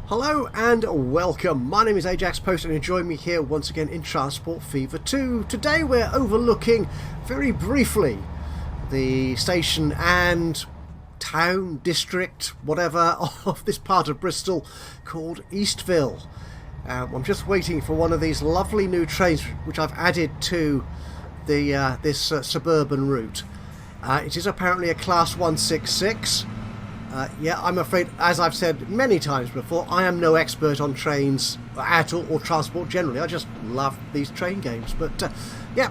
Hello and welcome. My name is Ajaxpost and you join me here once again in Transport Fever 2. Today we're overlooking very briefly the station and town, district, whatever of this part of Bristol called Eastville. I'm just waiting for one of these lovely new trains which I've added to the this suburban route. It is apparently a Class 166. Yeah, I'm afraid, as I've said many times before, I am no expert on trains at all, or transport generally. I just love these train games. But yeah,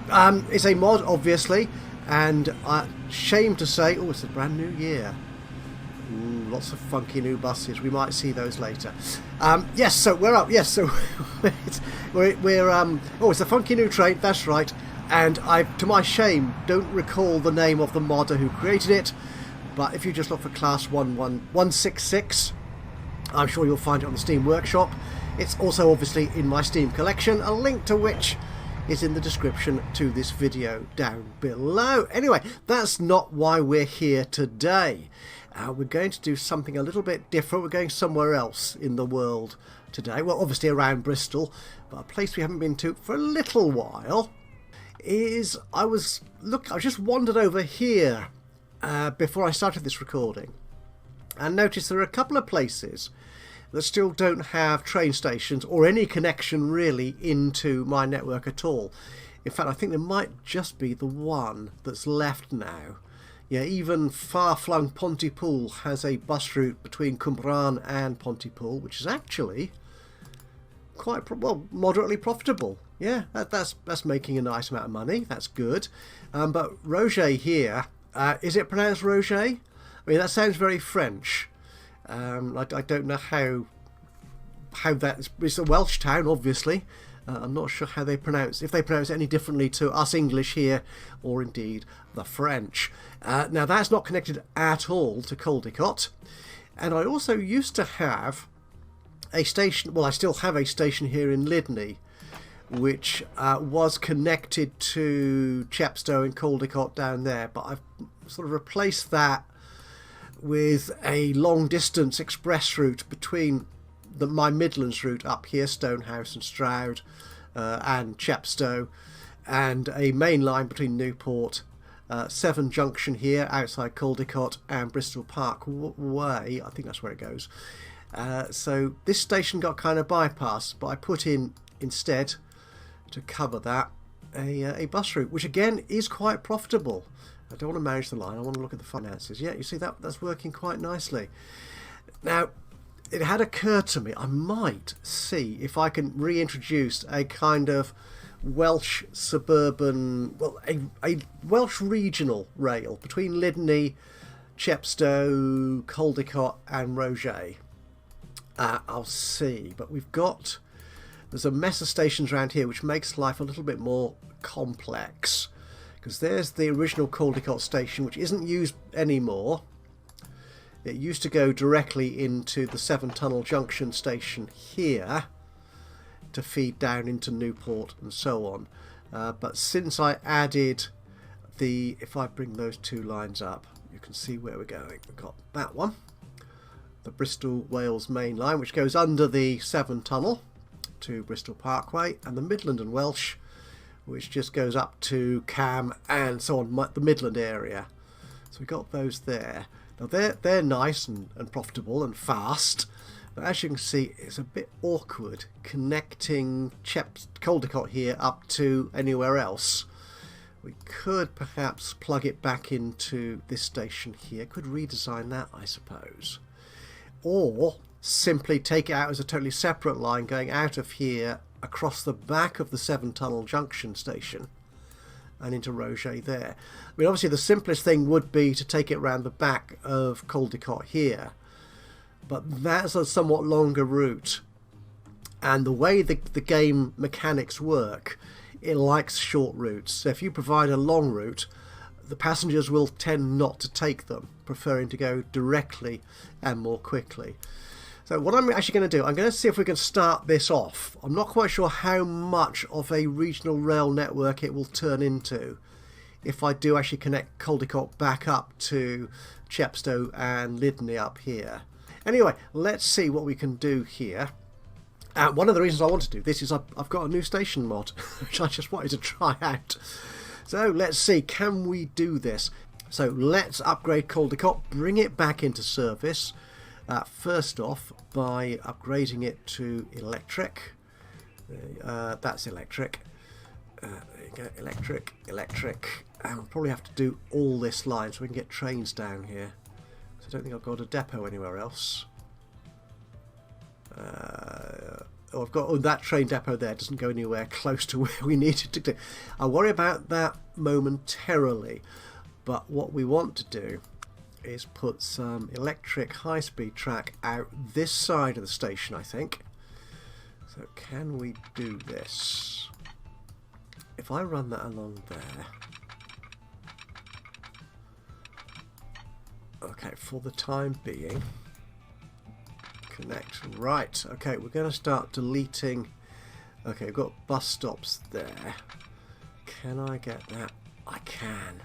it's a mod, obviously, and shame to say, oh, it's a brand new year. Ooh, lots of funky new buses. We might see those later. Yes, so we're up. Yes, so oh, it's a funky new train. That's right. And I, to my shame, don't recall the name of the modder who created it. But if you just look for Class 166, I'm sure you'll find it on the Steam Workshop. It's also obviously in my Steam collection, a link to which is in the description to this video down below. Anyway, that's not why we're here today. We're going to do something a little bit different. We're going somewhere else in the world today. Well, obviously around Bristol, but a place we haven't been to for a little while is, I just wandered over here before I started this recording and noticed there are a couple of places that still don't have train stations or any connection really into my network at all. In fact, I think there might just be the one that's left now. Yeah, even far-flung Pontypool has a bus route between Cwmbran and Pontypool, which is actually quite moderately profitable. Yeah, that's making a nice amount of money. That's good. But Roger here, is it pronounced Roger? I mean, that sounds very French. I don't know how that... It's a Welsh town, obviously. I'm not sure how they pronounce... If they pronounce it any differently to us English here, or indeed the French. Now, that's not connected at all to Caldicot. And I also used to have a station... Well, I still have a station here in Lydney, which was connected to Chepstow and Caldicot down there, but I've sort of replaced that with a long distance express route between my Midlands route up here, Stonehouse and Stroud and Chepstow, and a main line between Newport, Severn Junction here outside Caldicot, and Bristol Park Way. I think that's where it goes. So this station got kind of bypassed, but I put in instead, to cover that, a bus route, which again is quite profitable. I don't want to manage the line, I want to look at the finances. Yeah, you see that's working quite nicely. Now, it had occurred to me I might see if I can reintroduce a kind of Welsh suburban, well, a Welsh regional rail between Lydney, Chepstow, Caldicot and Roger. I'll see, but there's a mess of stations around here which makes life a little bit more complex, because there's the original Caldicot station, which isn't used anymore. It used to go directly into the Severn Tunnel Junction station here to feed down into Newport and so on. But since I added if I bring those two lines up, you can see where we're going. We've got that one, the Bristol Wales main line, which goes under the Severn Tunnel to Bristol Parkway, and the Midland and Welsh, which just goes up to Cam and so on, the Midland area. So we got those there. Now they're nice and profitable and fast, but as you can see, it's a bit awkward connecting Caldicot here up to anywhere else. We could perhaps plug it back into this station here. Could redesign that, I suppose, or simply take it out as a totally separate line going out of here across the back of the Severn Tunnel Junction station and into Roger there. I mean, obviously the simplest thing would be to take it around the back of Caldicot here, but that's a somewhat longer route, and the way the game mechanics work, it likes short routes. So if you provide a long route, the passengers will tend not to take them, preferring to go directly and more quickly. So what I'm actually going to do, I'm going to see if we can start this off. I'm not quite sure how much of a regional rail network it will turn into if I do actually connect Caldicot back up to Chepstow and Lydney up here. Anyway, let's see what we can do here. One of the reasons I want to do this is I've got a new station mod, which I just wanted to try out. So let's see, can we do this? So let's upgrade Caldecott, bring it back into service. First off, by upgrading it to electric. That's electric. There you go, electric. And we'll probably have to do all this line so we can get trains down here. So I don't think I've got a depot anywhere else. I've got that train depot there doesn't go anywhere close to where we need it to do. I'll worry about that momentarily, but what we want to do is put some electric high-speed track out this side of the station, I think. So can we do this? If I run that along there. Okay, for the time being. Connect. Right, okay, we're going to start deleting. Okay, we've got bus stops there. Can I get that? I can.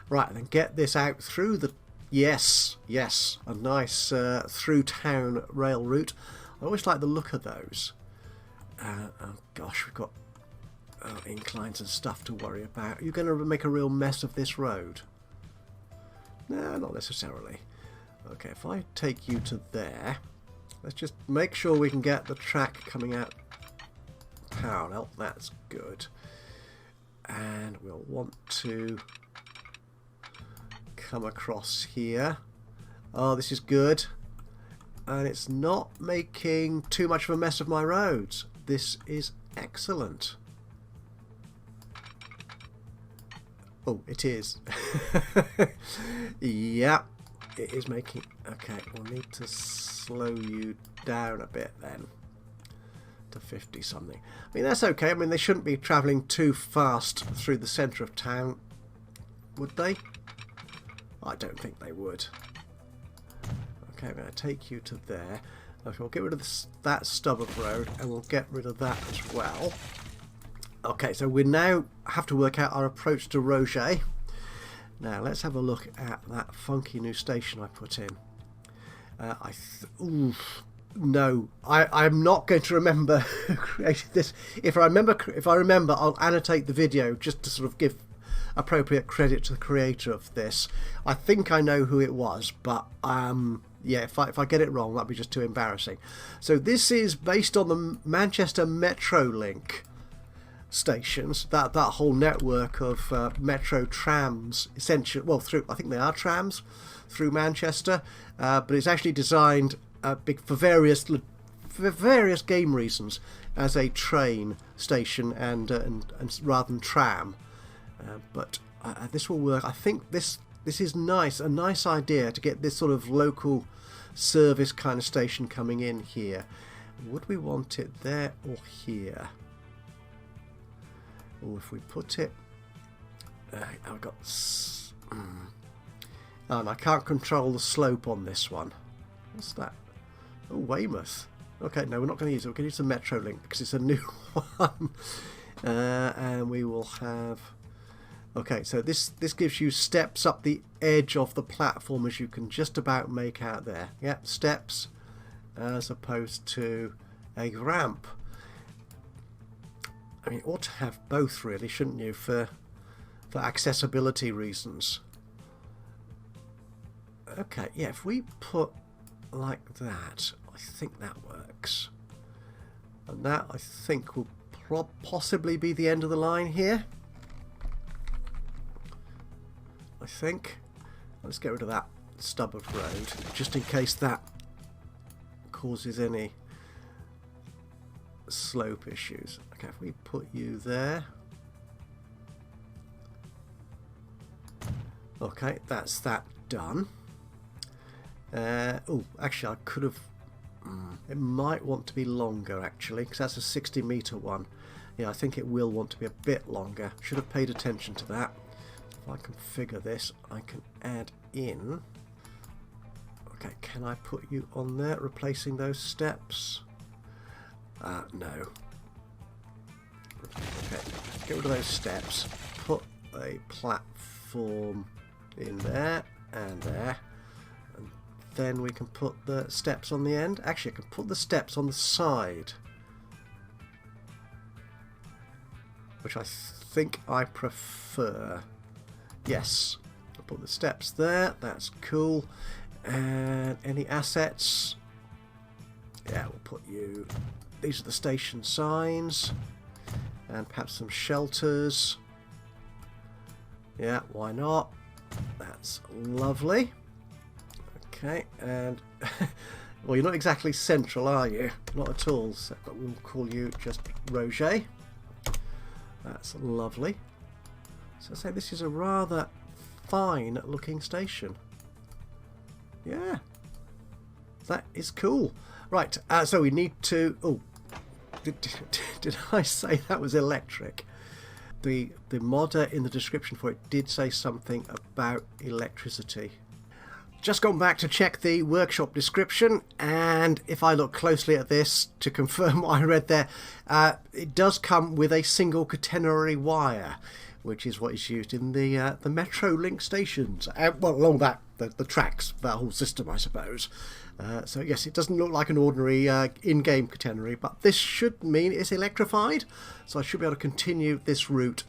Right, then get this out through the... Yes, a nice through town rail route. I always like the look of those. Oh gosh, we've got inclines and stuff to worry about. Are you going to make a real mess of this road? No, not necessarily. Okay, if I take you to there, let's just make sure we can get the track coming out parallel. That's good. And we'll want to come across here. Oh, this is good. And it's not making too much of a mess of my roads. This is excellent. Oh, it is. Yeah, it is making... Okay, we'll need to slow you down a bit then. To 50 something. I mean, that's okay. I mean, they shouldn't be travelling too fast through the centre of town, would they? I don't think they would. Okay, I'm going to take you to there. Okay, we'll get rid of that stub of road and we'll get rid of that as well. Okay, so we now have to work out our approach to Roget. Now, let's have a look at that funky new station I put in. No, I'm not going to remember who created this. If I remember, I'll annotate the video just to sort of give appropriate credit to the creator of this. I think I know who it was, but yeah, if I get it wrong, that'd be just too embarrassing. So this is based on the Manchester Metrolink stations, that whole network of metro trams, essentially. Well, I think they are trams through Manchester, but it's actually designed for various game reasons as a train station and rather than tram. But this will work. I think this is nice, a nice idea to get this sort of local service kind of station coming in here. Would we want it there or here? Or if we put it... I've got... Oh, and I can't control the slope on this one. What's that? Oh, Weymouth. Okay, no, we're not going to use it. We're going to use the Metrolink because it's a new one. And we will have... Okay, so this gives you steps up the edge of the platform, as you can just about make out there. Yep, steps as opposed to a ramp. I mean, you ought to have both, really, shouldn't you, for accessibility reasons. Okay, yeah, if we put like that, I think that works. And that, I think, will possibly be the end of the line here. I think. Let's get rid of that stub of road, just in case that causes any slope issues. Okay, if we put you there. Okay, that's that done. Oh, actually, I could have... it might want to be longer, actually, because that's a 60-metre one. Yeah, I think it will want to be a bit longer. Should have paid attention to that. If I configure this, I can add in... Okay, can I put you on there, replacing those steps? No. Okay, get rid of those steps. Put a platform in there and there. then we can put the steps on the end. Actually, I can put the steps on the side, which I think I prefer. Yes, I'll put the steps there. That's cool. And any assets? Yeah, we'll put you... These are the station signs. And perhaps some shelters. Yeah, why not? That's lovely. Okay, and... well, you're not exactly central, are you? Not at all. So, but we'll call you just Roger. That's lovely. So I say this is a rather fine looking station. Yeah, that is cool. Right, so we need to... Oh, did I say that was electric? The modder in the description for it did say something about electricity. Just gone back to check the workshop description, and if I look closely at this to confirm what I read there, it does come with a single catenary wire, which is what is used in the Metrolink stations. Well, along that, the tracks, that whole system, I suppose. So yes, it doesn't look like an ordinary in-game catenary, but this should mean it's electrified, so I should be able to continue this route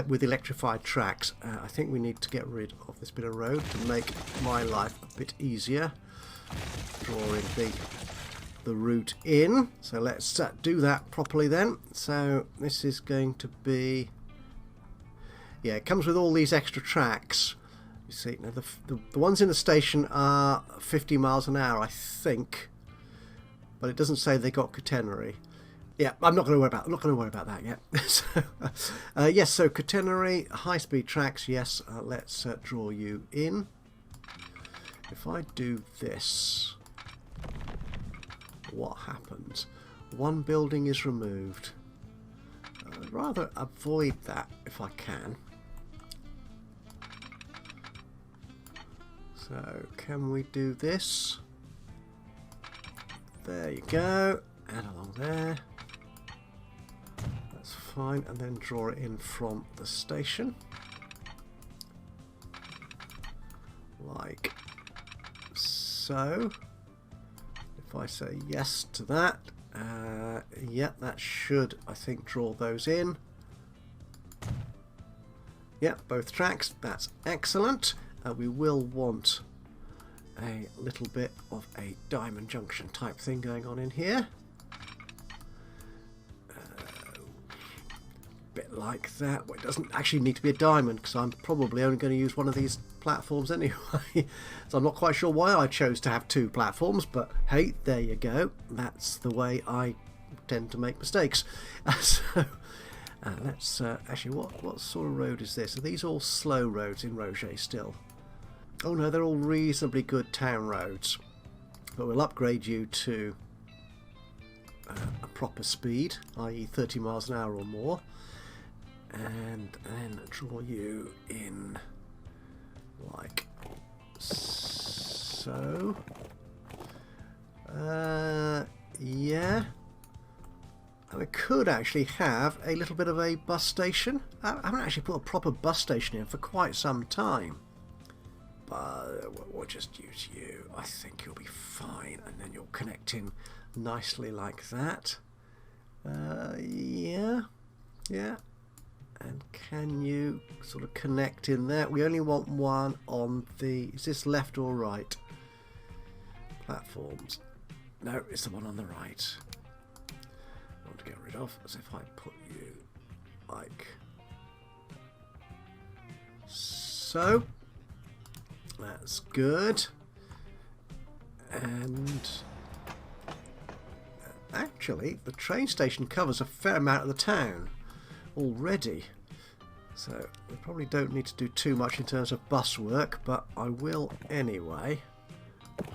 with electrified tracks. I think we need to get rid of this bit of road to make my life a bit easier. Drawing the route in. So let's do that properly then. So this is going to be... Yeah, it comes with all these extra tracks. You see, now the ones in the station are 50 miles an hour, I think, but it doesn't say they got catenary. Yeah, I'm not going to worry about that yet. So, yes, so catenary, high-speed tracks. Yes, let's draw you in. If I do this, what happens? One building is removed. I'd rather avoid that if I can. So, can we do this? There you go. Add along there. That's fine. And then draw it in from the station. Like so. If I say yes to that, yeah, that should, I think, draw those in. Yeah, both tracks. That's excellent. We will want a little bit of a diamond junction type thing going on in here. Bit like that. Well, it doesn't actually need to be a diamond because I'm probably only going to use one of these platforms anyway. So I'm not quite sure why I chose to have two platforms, but hey, there you go. That's the way I tend to make mistakes. So let's actually, what sort of road is this? Are these all slow roads in Roger still? Oh no, they're all reasonably good town roads, but we'll upgrade you to a proper speed, i.e. 30 miles an hour or more, and then draw you in like so. Yeah, and we could actually have a little bit of a bus station. I haven't actually put a proper bus station in for quite some time. But we'll just use you. I think you'll be fine, and then you'll connect in nicely like that. Yeah. And can you sort of connect in there? We only want one on the... Is this left or right? Platforms. No, it's the one on the right. I want to get rid of. As if I put you like so. That's good. And actually, the train station covers a fair amount of the town already. So we probably don't need to do too much in terms of bus work, but I will anyway. It'd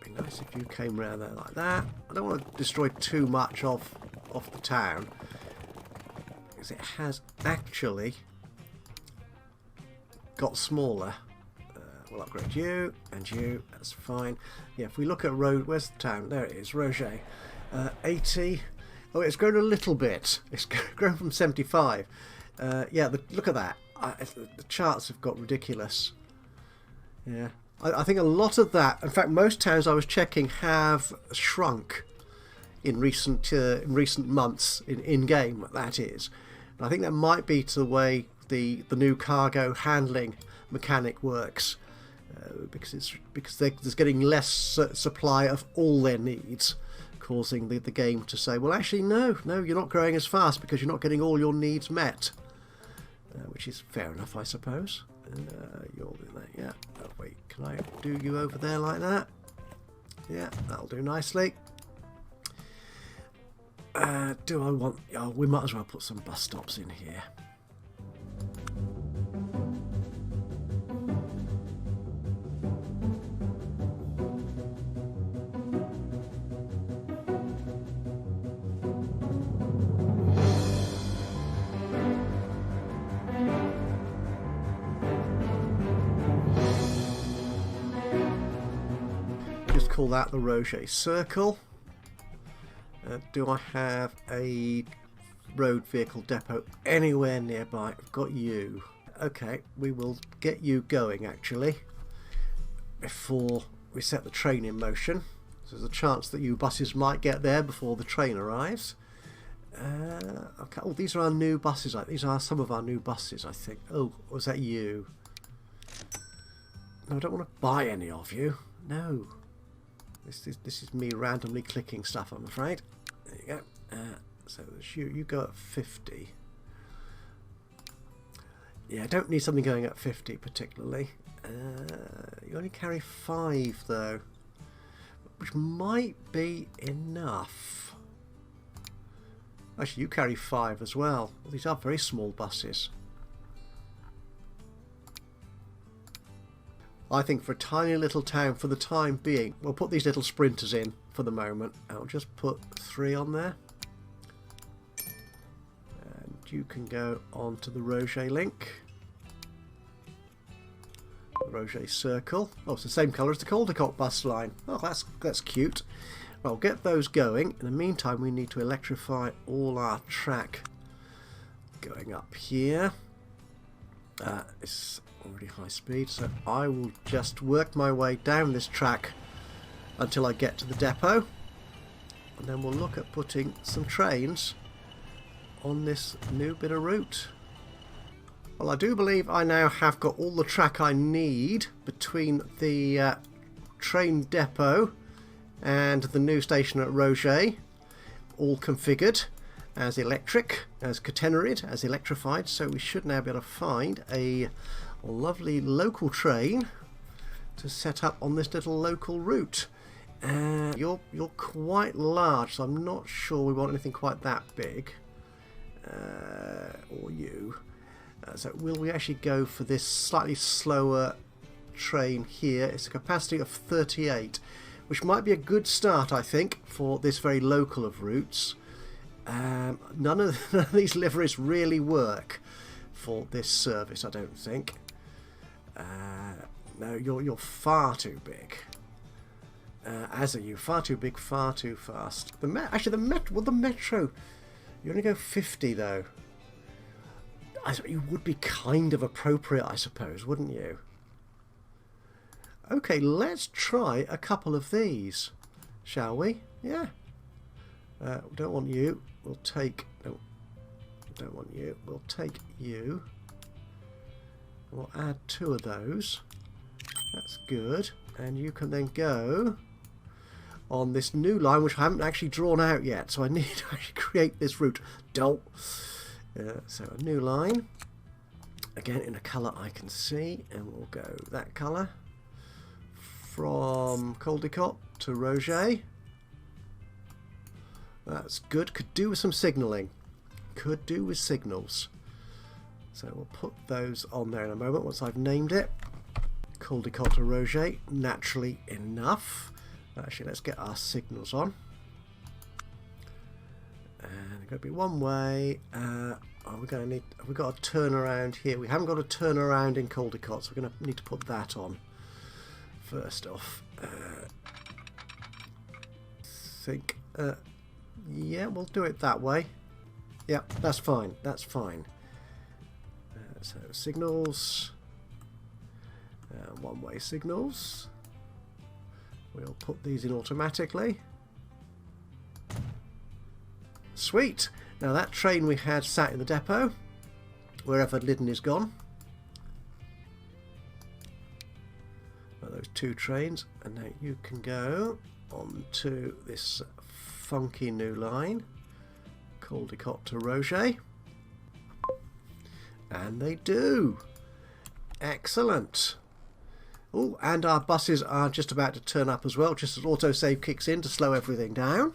be nice if you came round there like that. I don't want to destroy too much of the town, because it has actually got smaller. We'll upgrade you and you, that's fine. Yeah, if we look at road, where's the town? There it is, Roger. 80. Oh, it's grown a little bit. It's grown from 75. Yeah, look at that. The charts have got ridiculous. Yeah, I think a lot of that, in fact most towns I was checking have shrunk in recent months, in game that is. And I think that might be to the way the new cargo handling mechanic works, because there's getting less supply of all their needs, causing the game to say, well actually no, you're not growing as fast because you're not getting all your needs met, which is fair enough, I suppose. You'll do that, yeah. Oh, wait, can I do you over there like that? Yeah, that'll do nicely. Do I want... Oh, we might as well put some bus stops in here. Just call that the Roger Circle. Do I have a road vehicle depot anywhere nearby? I've got you. Okay, we will get you going actually before we set the train in motion. So there's a chance that you buses might get there before the train arrives. Okay. Oh, these are our new buses. These are some of our new buses, I think. Oh, was that you? No, I don't want to buy any of you. No. This is me randomly clicking stuff, I'm afraid. There you go. So you go at 50. Yeah, I don't need something going at 50 particularly. You only carry 5 though, which might be enough. Actually, you carry 5 as well. These are very small buses. I think for a tiny little town, for the time being, we'll put these little sprinters in for the moment. I'll just put 3 on there. And you can go on to the Roger link. The Roger Circle. Oh, it's the same colour as the Caldecott bus line. Oh, that's cute. Well, get those going. In the meantime, we need to electrify all our track going up here. It's already high speed, so I will just work my way down this track until I get to the depot, and then we'll look at putting some trains on this new bit of route. Well, I do believe I now have got all the track I need between the train depot and the new station at Roger, all configured as electric, as catenaried, as electrified, so we should now be able to find a lovely local train to set up on this little local route. You're quite large, so I'm not sure we want anything quite that big. Or you. So will we actually go for this slightly slower train here? It's a capacity of 38, which might be a good start, I think, for this very local of routes. None of these liveries really work for this service, I don't think. No, you're far too big. As are you, far too big, far too fast. Actually, the metro, you only go 50 though. You would be kind of appropriate, I suppose, wouldn't you? Okay, let's try a couple of these, shall we? Yeah. We don't want you. We'll take... No, don't want you. We'll take you. We'll add 2 of those. That's good. And you can then go on this new line, which I haven't actually drawn out yet. So I need to actually create this route. So a new line. Again, in a colour I can see. And we'll go that colour. From Caldecott to Roger. That's good. Could do with some signalling. Could do with signals. So we'll put those on there in a moment once I've named it. Caldecott to Roger, naturally enough. Actually, let's get our signals on. And it's going to be one way. We're going to need... Have we got a turnaround here? We haven't got a turnaround in Caldecott, so we're going to need to put that on first off. Yeah, we'll do it that way. Yeah, that's fine. That's fine. So signals. One-way signals. We'll put these in automatically. Sweet. Now that train we had sat in the depot, wherever Liddon is gone. Those two trains, and now you can go on to this funky new line, Caldecott to Roget, and they do. Excellent. Oh, and our buses are just about to turn up as well, just as autosave kicks in to slow everything down.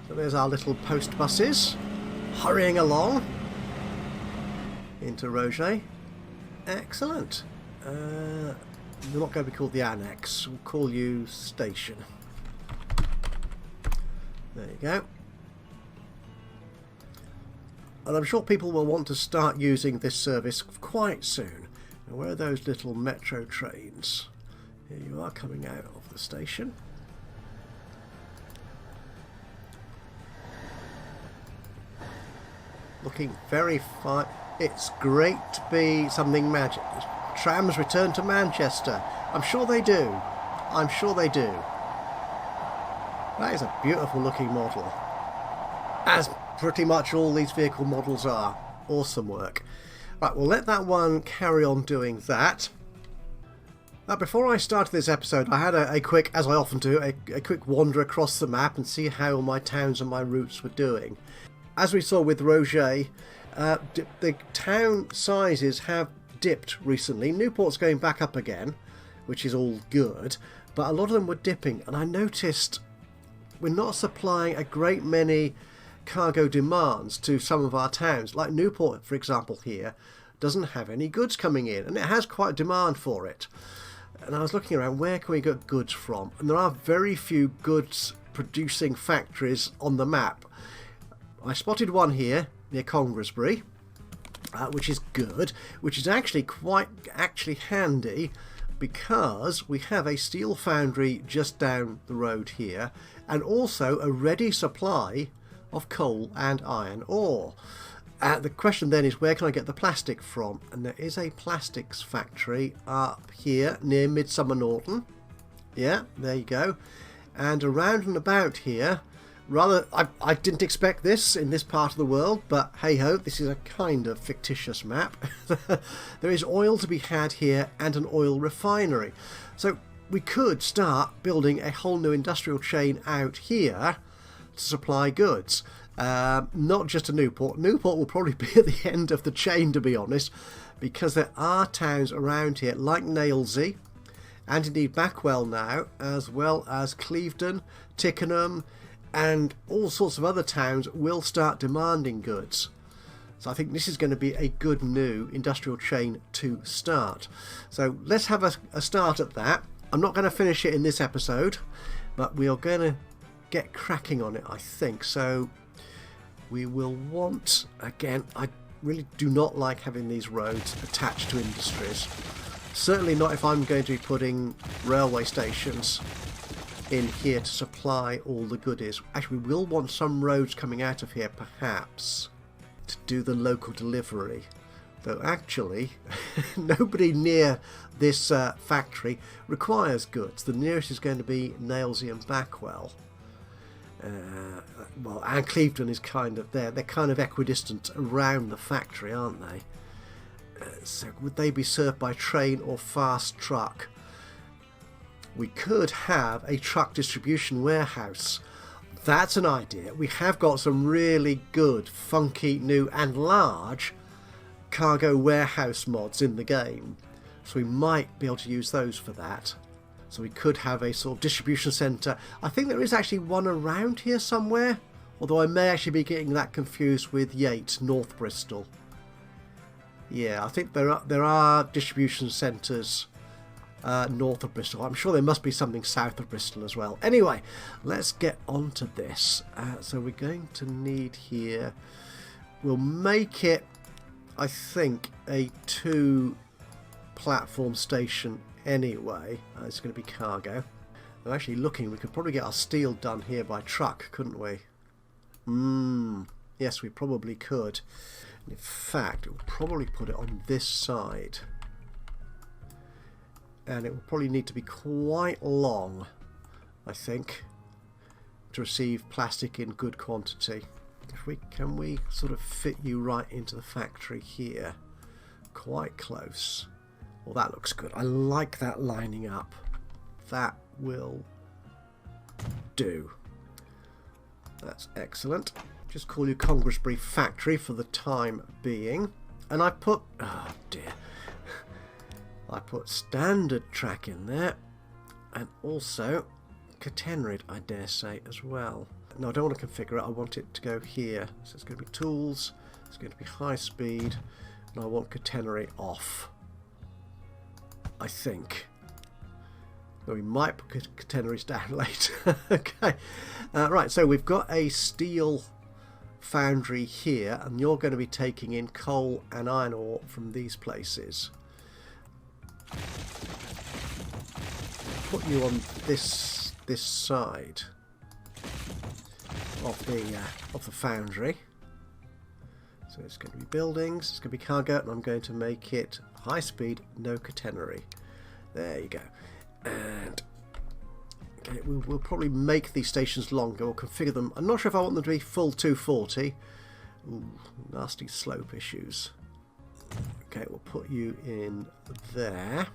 So there's our little post buses hurrying along into Roget. Excellent. You're not going to be called the Annex. We'll call you Station. There you go. And I'm sure people will want to start using this service quite soon. Now, where are those little metro trains? Here you are, coming out of the station. Looking very fine. It's great to be something magic. Trams return to Manchester. I'm sure they do. I'm sure they do. That is a beautiful looking model. As pretty much all these vehicle models are. Awesome work. Right, we'll let that one carry on doing that. Now, before I started this episode, I had a quick, as I often do, a quick wander across the map and see how my towns and my routes were doing. As we saw with Roget, the town sizes have dipped recently. Newport's going back up again, which is all good, but a lot of them were dipping, and I noticed we're not supplying a great many cargo demands to some of our towns. Like Newport, for example, here doesn't have any goods coming in, and it has quite a demand for it. And I was looking around, where can we get goods from? And there are very few goods producing factories on the map. I spotted one here near Congresbury, which is good, which is actually quite handy, because we have a steel foundry just down the road here, and also a ready supply of coal and iron ore. The question then is, where can I get the plastic from? And there is a plastics factory up here near Midsummer Norton. Yeah, there you go. And around and about here, I didn't expect this in this part of the world, but hey ho, this is a kind of fictitious map. There is oil to be had here and an oil refinery. So we could start building a whole new industrial chain out here to supply goods. Not just to Newport. Newport will probably be at the end of the chain, to be honest, because there are towns around here like Nailsea and indeed Backwell now, as well as Clevedon, Tickenham, and all sorts of other towns will start demanding goods. So I think this is going to be a good new industrial chain to start. So let's have a start at that. I'm not going to finish it in this episode, but we are going to get cracking on it, I think. So we will want, again, I really do not like having these roads attached to industries. Certainly not if I'm going to be putting railway stations in here to supply all the goodies. Actually, we will want some roads coming out of here, perhaps, to do the local delivery. Though actually, nobody near this factory requires goods. The nearest is going to be Nailsea and Backwell. Well, and Clevedon is kind of there. They're kind of equidistant around the factory, aren't they? So would they be served by train or fast truck? We could have a truck distribution warehouse. That's an idea. We have got some really good, funky, new and large cargo warehouse mods in the game. So we might be able to use those for that. So we could have a sort of distribution centre. I think there is actually one around here somewhere. Although I may actually be getting that confused with Yates, North Bristol. Yeah, I think there are distribution centres north of Bristol. I'm sure there must be something south of Bristol as well. Anyway, let's get on to this. So we're going to need here, we'll make it, I think, a 2-platform station anyway. It's going to be cargo. I'm actually looking, we could probably get our steel done here by truck, couldn't we? Yes, we probably could. In fact, we'll probably put it on this side. and it will probably need to be quite long, I think, to receive plastic in good quantity. Can we sort of fit you right into the factory here? Quite close. Well, that looks good. I like that lining up. That will do. That's excellent. Just call you Congressbury Factory for the time being. And I put... oh dear. I put standard track in there. And also catenary, I dare say, as well. No, I don't want to configure it. I want it to go here. So it's going to be tools. It's going to be high speed. And I want catenary off. I think. Well, we might put catenaries down later. Okay. Right, so we've got a steel foundry here, and you're going to be taking in coal and iron ore from these places. Put you on this side of the foundry. So it's going to be buildings, it's going to be cargo, and I'm going to make it high speed, no catenary. There you go. And okay, we'll probably make these stations longer or configure them. I'm not sure if I want them to be full 240. Ooh, nasty slope issues. Okay, we'll put you in there.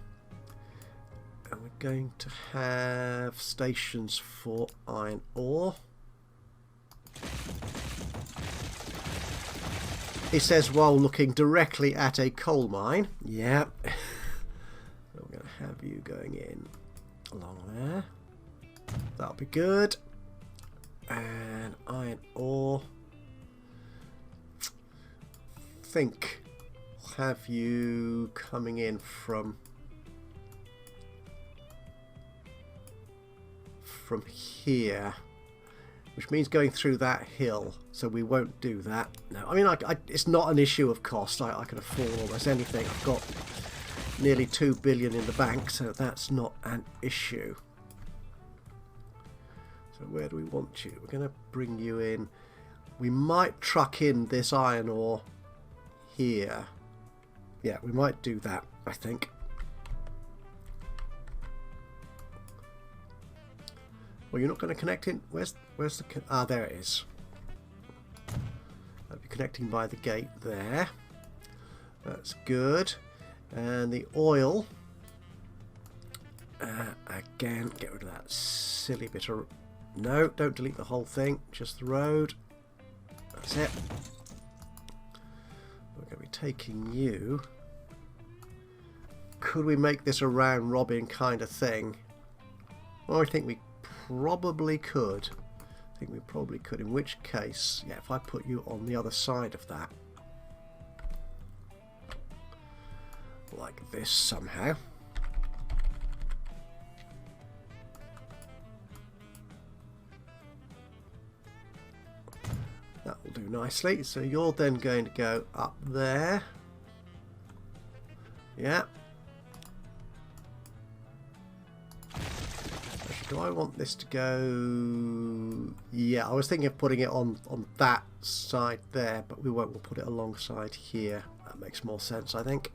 And we're going to have stations for iron ore. It says while looking directly at a coal mine. Yeah. So we're going to have you going in along there. That'll be good. And iron ore. Think we'll have you coming in from here, which means going through that hill, so we won't do that. No, I mean, it's not an issue of cost. I can afford almost anything. I've got nearly 2 billion in the bank, so that's not an issue. So where do we want you? We're going to bring you in. We might truck in this iron ore here. Yeah, we might do that, I think. Well, you're not going to connect in. Where's the... ah, there it is. I'll be connecting by the gate there. That's good. And the oil. Again, get rid of that silly bit of... no, don't delete the whole thing. Just the road. That's it. We're going to be taking you. Could we make this a round robin kind of thing? Well, I think we probably could. I think we probably could. In which case, yeah, if I put you on the other side of that, like this somehow. That will do nicely. So you're then going to go up there. Yeah. Do I want this to go... yeah, I was thinking of putting it on that side there, but we won't. We'll put it alongside here. That makes more sense, I think.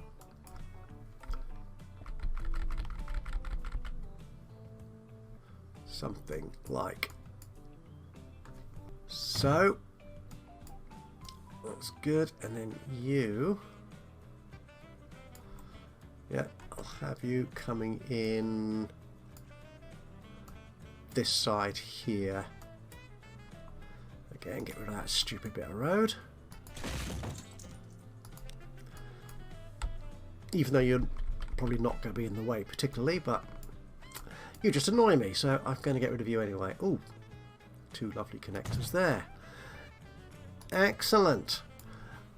Something like so. That's good. And then you... yeah, I'll have you coming in... this side here. Again, get rid of that stupid bit of road. Even though you're probably not going to be in the way particularly, but you just annoy me, so I'm going to get rid of you anyway. Ooh, 2 lovely connectors there. Excellent.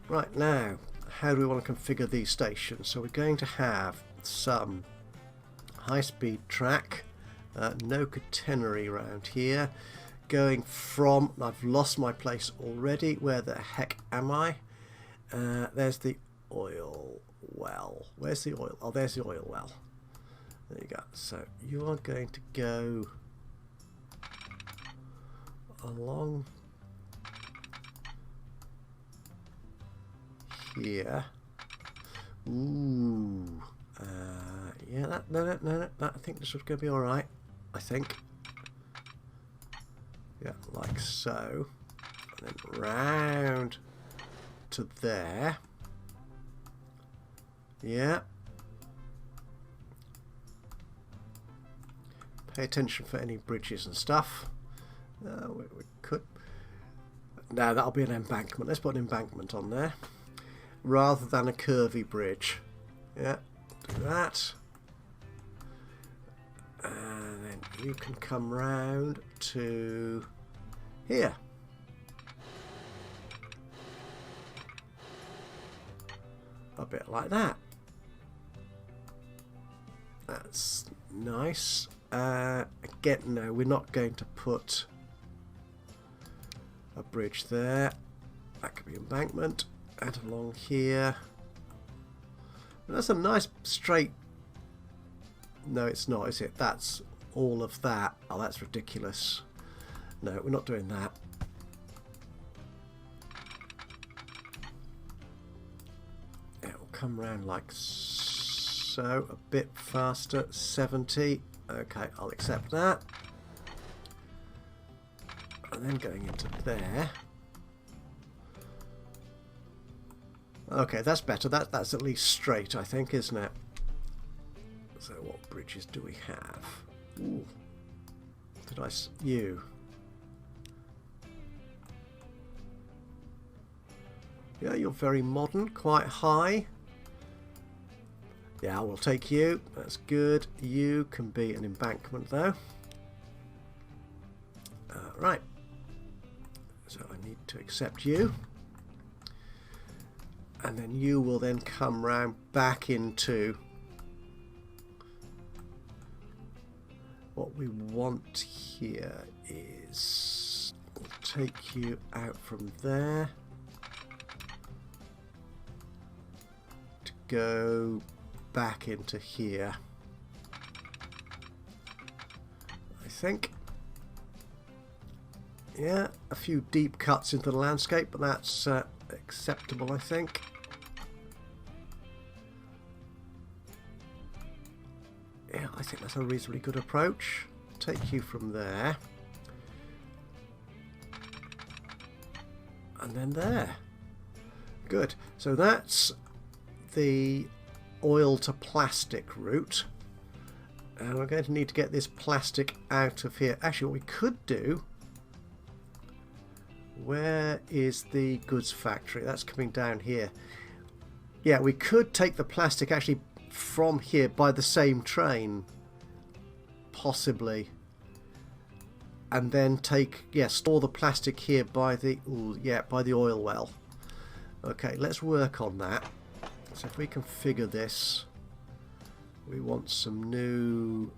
Right, now, how do we want to configure these stations? So we're going to have some high-speed track. No catenary around here. Going from... I've lost my place already. Where the heck am I? There's the oil well. Where's the oil? Oh, there's the oil well. There you go. So you are going to go along here. Ooh. Yeah, no, I think this is going to be alright. I think. Yeah, like so. And then round to there. Yeah. Pay attention for any bridges and stuff. We could. No, that'll be an embankment. Let's put an embankment on there. Rather than a curvy bridge. Yeah, do that. And then you can come round to here. A bit like that. That's nice. Again, no, we're not going to put a bridge there. That could be embankment. And along here. And that's a nice straight. No, it's not, is it? That's all of that. Oh, that's ridiculous. No, we're not doing that. It will come round like so. A bit faster. 70. Okay, I'll accept that. And then going into there. Okay, that's better. That's at least straight, I think, isn't it? So what bridges do we have? Ooh. Did I... You. Yeah, you're very modern, quite high. Yeah, we'll take you. That's good. You can be an embankment, though. Right. So I need to accept you. And then you will then come round back into what we want here is we'll take you out from there to go back into here, I think. Yeah, a few deep cuts into the landscape, but that's acceptable, I think. Yeah, I think that's a reasonably good approach. Take you from there. And then there. Good. So that's the oil to plastic route. And we're going to need to get this plastic out of here. Actually, what we could do... Where is the goods factory? That's coming down here. Yeah, we could take the plastic actually from here by the same train, possibly, and then take, yeah, store the plastic here by the, ooh, yeah, by the oil well. Okay, let's work on that. So if we configure this, we want some new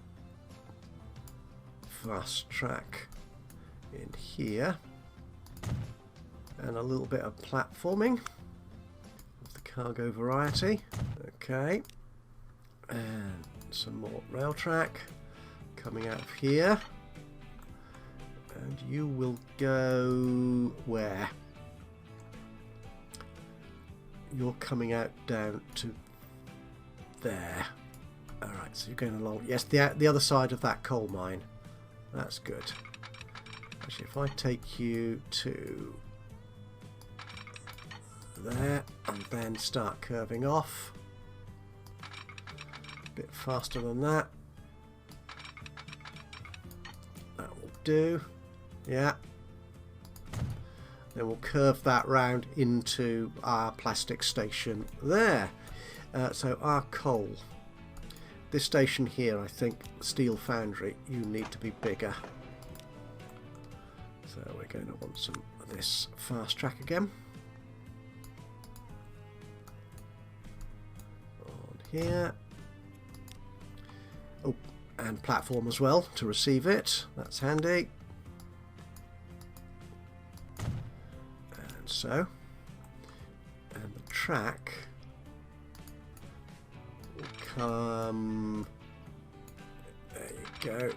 fast track in here. And a little bit of platforming of the cargo variety. Okay. And some more rail track coming out of here. And you will go where? You're coming out down to there. Alright, so you're going along. Yes, the other side of that coal mine. That's good. Actually, if I take you to there and then start curving off a bit faster than that, that will do. Yeah. Then we'll curve that round into our plastic station there. So our coal. This station here, I think, steel foundry, you need to be bigger. So we're going to want some of this fast track again. On here. Oh, and platform as well to receive it. That's handy. And so. And the track will come... There you go.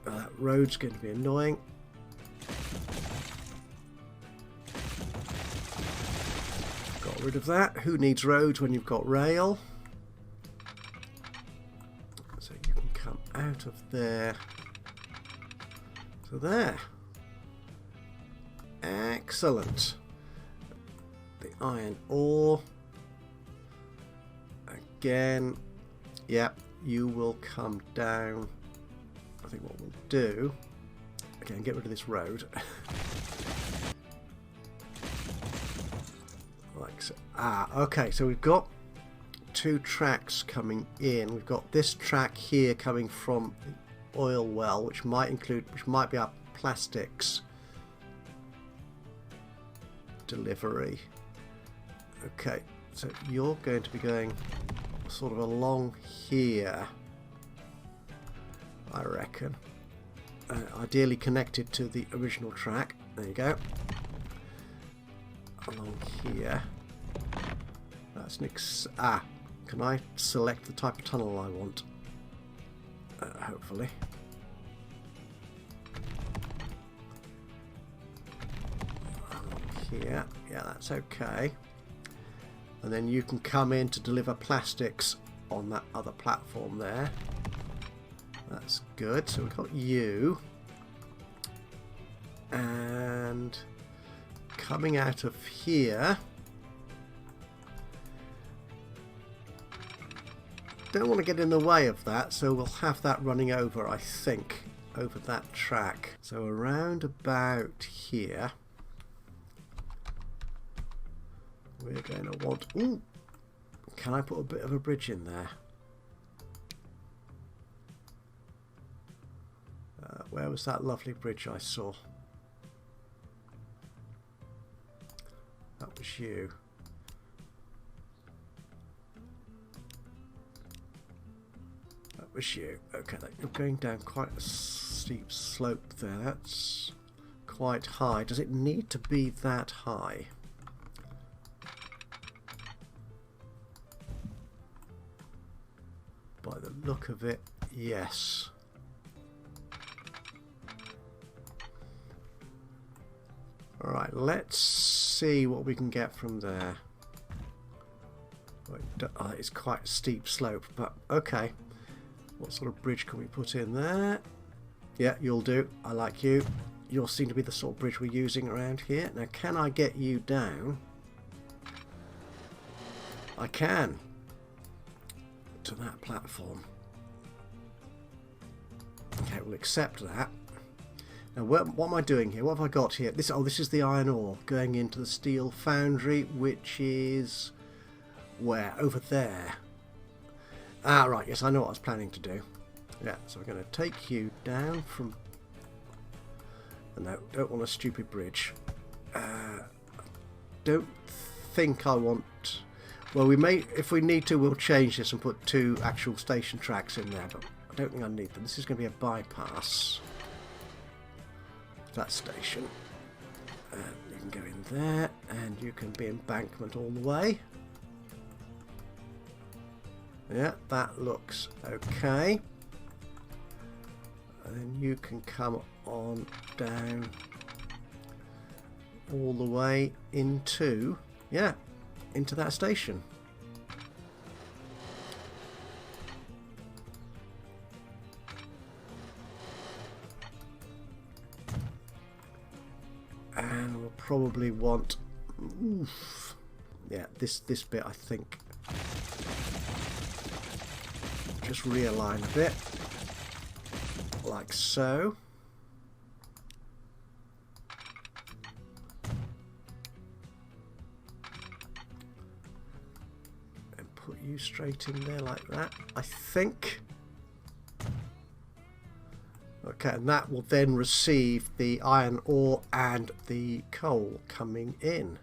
That road's going to be annoying. Got rid of that. Who needs roads when you've got rail? out of there to there. Excellent. The iron ore. Again. Yep, you will come down. I think what we'll do... Again, get rid of this road. Like so. Ah, okay, so we've got 2 tracks coming in. We've got this track here coming from the oil well, which might be our plastics delivery. Okay, so you're going to be going sort of along here, I reckon. Ideally connected to the original track. There you go. Along here. That's can I select the type of tunnel I want? Hopefully. Along here. Yeah, that's okay. And then you can come in to deliver plastics on that other platform there. That's good. So we've got you. And coming out of here. Don't want to get in the way of that, so we'll have that running over, I think, over that track. So around about here, we're going to want... Ooh! Can I put a bit of a bridge in there? Where was that lovely bridge I saw? That was you. That was you. Okay, you're going down quite a steep slope there. That's quite high. Does it need to be that high? By the look of it, yes. Alright, let's see what we can get from there. It's quite a steep slope, but okay. What sort of bridge can we put in there? Yeah, you'll do. I like you. You seem to be the sort of bridge we're using around here. Now, can I get you down? I can. To that platform. Okay, we'll accept that. Now, what am I doing here? What have I got here? This is the iron ore going into the steel foundry, which is where? Over there. Ah, right. Yes, I know what I was planning to do. Yeah, so we're going to take you down from... No, don't want a stupid bridge. Don't think I want... Well, we may, if we need to, we'll change this and put 2 actual station tracks in there, but I don't think I need them. This is going to be a bypass. That station. You can go in there, and you can be embankment all the way. Yeah, that looks okay. And then you can come on down all the way into, yeah, into that station. And we'll probably want, yeah, this bit, I think. Just realign a bit, like so. And put you straight in there like that, I think. Okay, and that will then receive the iron ore and the coal coming in.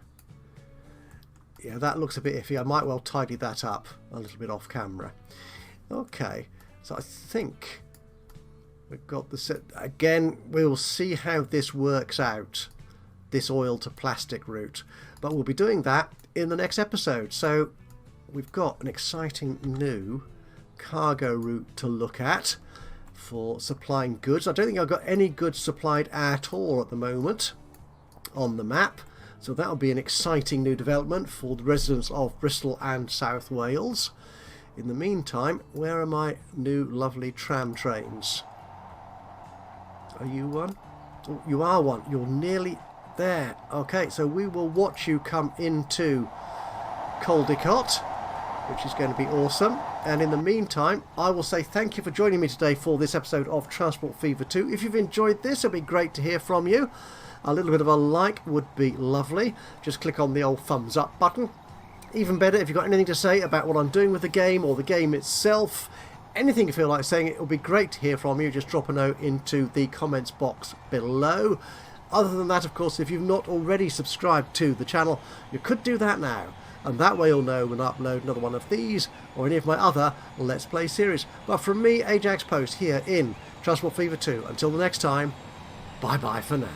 Yeah, that looks a bit iffy. I might well tidy that up a little bit off camera. Okay, so I think we've got the set. Again, we'll see how this works out, this oil to plastic route. But we'll be doing that in the next episode. So we've got an exciting new cargo route to look at for supplying goods. I don't think I've got any goods supplied at all at the moment on the map. So that'll be an exciting new development for the residents of Bristol and South Wales. in the meantime, where are my new lovely tram trains? Are you one? Oh, you are one. You're nearly there. Okay, so we will watch you come into Caldicot, which is going to be awesome. And in the meantime, I will say thank you for joining me today for this episode of Transport Fever 2. If you've enjoyed this, it'll be great to hear from you. A little bit of a like would be lovely. Just click on the old thumbs up button. Even better, if you've got anything to say about what I'm doing with the game or the game itself, anything you feel like saying, it will be great to hear from you. Just drop a note into the comments box below. Other than that, of course, if you've not already subscribed to the channel, you could do that now. And that way you'll know when I upload another one of these or any of my other Let's Play series. But from me, Ajaxpost, here in Transport Fever 2. Until the next time, bye-bye for now.